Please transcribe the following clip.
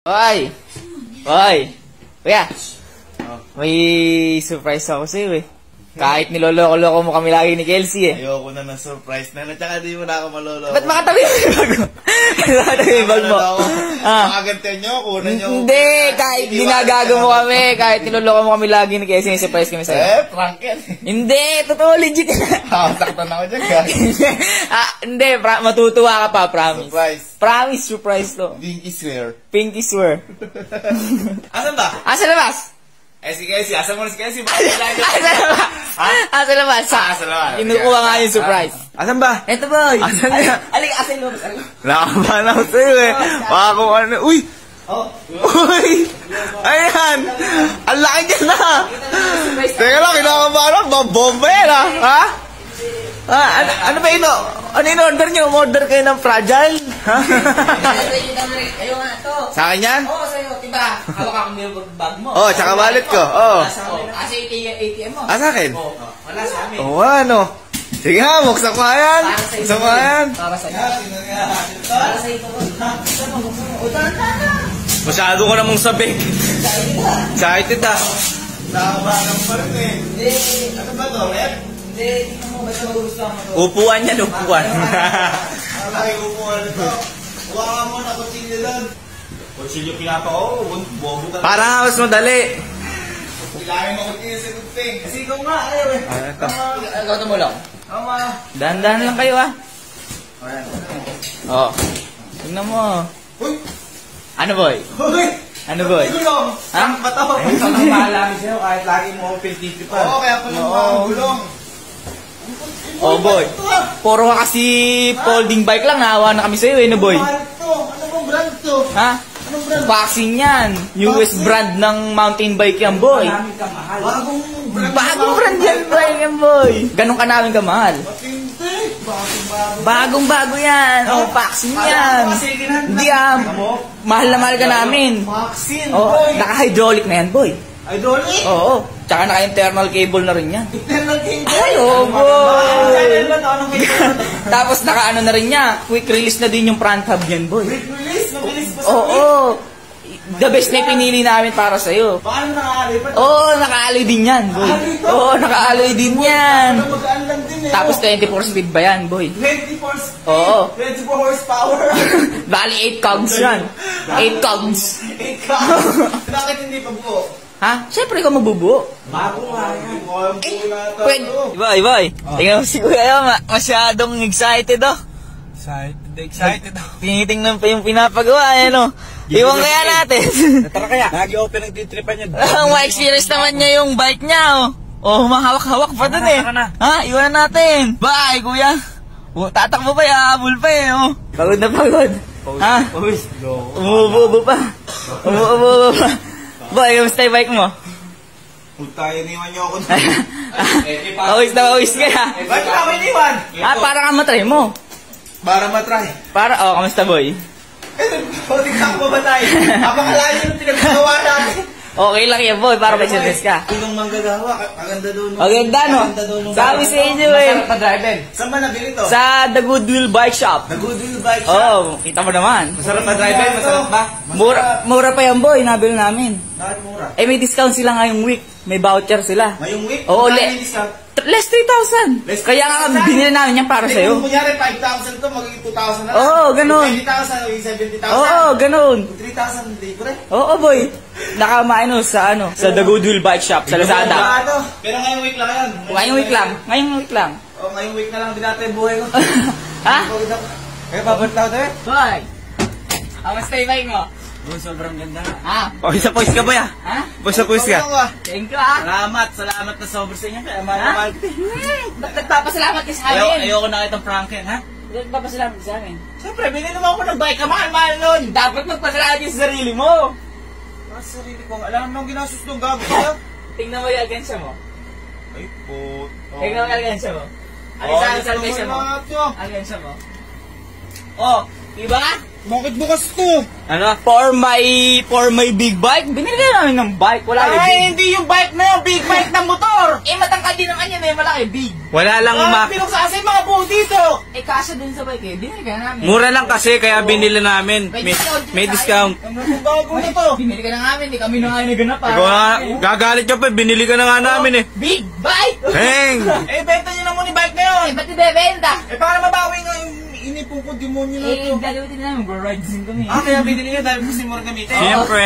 Hoy! Hoy! Kuya! May surprise ako sa'yo eh. Kahit niloloko-loko mo kami lagi ni Kelsey eh. Ayoko na ng surprise na. Tsaka di mo na ako maloloko. Ba't makatabi mo yung bag mo? Makatabi yung bag mo. Makagantihan nyo, kunan nyo. Hindi! Kahit ginagago mo kami, kahit niloloko mo kami lagi ni Kelsey, may surprise kami sa'yo. Prank yan. Hindi! Totoo, legit. Saktan ako dyan, guys. Hindi, matutuwa ka pa, promise. Surprise. Promise, surprise to. Pinky swear. Pinky swear. Asan ba? Asa labas? Si Casey. Asan mo na si Casey? Asa labas? Asa labas? Asa labas? Kinukuha nga yung surprise. Asan ba? Eto boy! Asan niya? Alika, asa yung labas? Nakabahan ako sa'yo eh. Baka kung ano. Uy! Uy! Ayan! Ang laki dyan na! Teka lang, kinakabahan ako. Babomba yan ha? Ano ba ino? Ano in-order nyo? Umorder kayo ng fragile? Ha? Ayun nga, to. Sa akin yan? Oo, sa'yo. Diba? Hawak ako yung bag mo. Oh, tsaka wallet ko. Oh. Asa ATM mo? Sa akin? Oo. Wala sa amin. Oo, ano? Sige nga, buksan ko nga yan. Buksan ko nga yan. Para sa'yo. Para sa'yo. Masyado ko namang sabik. Excited ah. Nakabahan pa rin eh. Ano ba to, Red? Hindi, tingnan mo. Ba't magugustuhan mo to? Upuan yan, upuan. Malaki upuan ito. Huwag ka muna, kutsilyo doon. Kutsilyo pinapa ko, bobo ka. Para mas madali. Kailangan mo kutsilyo sa guping. Kasi ikaw nga, ayaw eh. Ikaw tumulong. Tama. Dahan-dahan lang kayo ah. Oo. Tingnan mo. Uy! Ano boy? Uy! Ano boy? Gulong! Ha? Ba't ako? Ang mahalami sa'yo kahit lagi mo open titi pa. Oo, kaya pala mga gulong. Oh boy. Puro ka kasi folding bike lang. Nahawa na kami sa'yo eh, no boy? Ano bang brand to? Ha? Anong brand? Vaccine yan. US brand ng mountain bike yan boy. Maraming ka mahal. Bagong brand. Bagong brand yan bike yan boy. Ganun ka namin kamahal. Matindi. Bagong. Bagong-bago yan. Oh, vaccine yan. Hindi ah. Mahal na mahal ka namin. Vaccine, Oh, boy. naka-hydraulic na yan boy. Hydraulic? Oo. Tsaka naka-internal cable na rin yan. Internal cable. Ay, oh boy. Channel ba to? Anong cable? Tapos naka-ano na rin niya. Quick release na din yung front hub yan boy. Quick release? Mabilis ba sa Oo. The best na yung pinili namin para sa'yo. Baka naman nakakalipat. Oo, naka-alloy din yan, boy. Oo, naka-alloy din yan. Magaan lang din eh. Tapos 24 speed ba yan, boy? 24 speed. Oo. 24 horsepower. Bali 8 cogs yan. 8 cogs. 8 ka. Bakit hindi pa buo? Ha? Siyempre ikaw magbubuo. Bago nga yan. Pwede. Boy. Tingnan mo si Kuya, masyadong excited, oh. Excited ako. Tinitingnan pa yung pinapagawa, eh, no? Iwan kaya natin. Tara kaya. Nag-i-open ang titripan niya. Ang ma-experience naman niya yung bike niya, oh. Oh, mahawak-hawak pa dun, eh. Tara na. Ha? Iwan natin. Bye, Kuya. Oh, tatakbo pa, habol pa, eh, oh. Pagod na pagod. Ha? Umuubo pa. Umuubo pa. Boy, kamusta yung bike mo? Puta, iniwan niyo ako. Awis na awis ka. Ba't ka ako iniwan? Ah, para ka matry mo. Para matry. Kamusta boy? Pwede ka ako mamatay. Napakalayo yung pinagagawa natin. Okay lang yan boy, para may service ka. Tulong manggagawa. Maganda doon. Maganda no? Sabi sa inyo eh. Masarap pa drive-in. Saan ba nabili to? Sa The Goodwill Bike Shop. The Goodwill Bike Shop. Oo, kita mo naman. Masarap pa drive-in. Masarap ba? Mura pa yan boy, nabili namin. Bakit mura? Eh may discount sila ngayong week. May voucher sila. Ngayong week? Oo, Magkano yung discount? Less 3,000. Less Kaya nga 3,000? binili namin yan para sa'yo. Kung kunyari 5,000 to, magiging 2,000 na lang. Oo, ganun. 20,000, magiging 70,000. Oo, ganun. 3,000 libre. Oo boy. Nakamaano sa sa The Goodwill Bike Shop sa Lazada. Pero ngayong week lang yan. Ngayong week lang. O, ngayong week na lang din natin buhay ko. Ha? Kaya babalik tayo tayo. Boy! Kamusta yung bike mo? Sobrang ganda. Ha? Pawis na pawis ka ba ya? Ha? Pawis na pawis ka? Thank you ah! Salamat na sobra sa inyo. Kaya mahal na mahal. Ba't nagpapasalamat ka sa amin? Ayoko na kitang prankin, ha? Ba't nagpapasalamat ka sa amin? Siyempre, binili naman ako ng bike. Kamahal-mahal nun. Dapat magpasalamat ka sa sarili mo! Ang sarili ko, alam mo nang ginastos nung gago sa'yo? Tingnan mo yung agansya mo. Ay, po. Tingnan mo yung agansya mo. Ano sa agansya mo? Agansya mo. Oh, diba? Bakit bukas to? Ano? For my big bike? Binili ka namin ng bike. Wala yung big. Ay, hindi yung bike na yun. Big bike na motor. Eh, matangkad din naman yan eh. Malaki, big. Wala lang Pinuksa kasi mga buo dito. Eh, kasya din sa bike eh. Binili ka na namin. Mura lang kasi kaya binili namin. May discount. Ano kung bago na to? Binili ka na namin. Hindi kami na nga naganap. Ikaw nga, gagalit ka pa, binili ka na nga namin eh. Big bike! Heng! Eh, benta nyo na muna yung bike na yun. Eh, ba't ibebenta? Eh, para mabawi nga yung inipong ko, demonyo na Eh, to. gagawin din namin. Bro, rides din kami. Kaya binili nyo dahil gusto mo rin gamitin. Siyempre.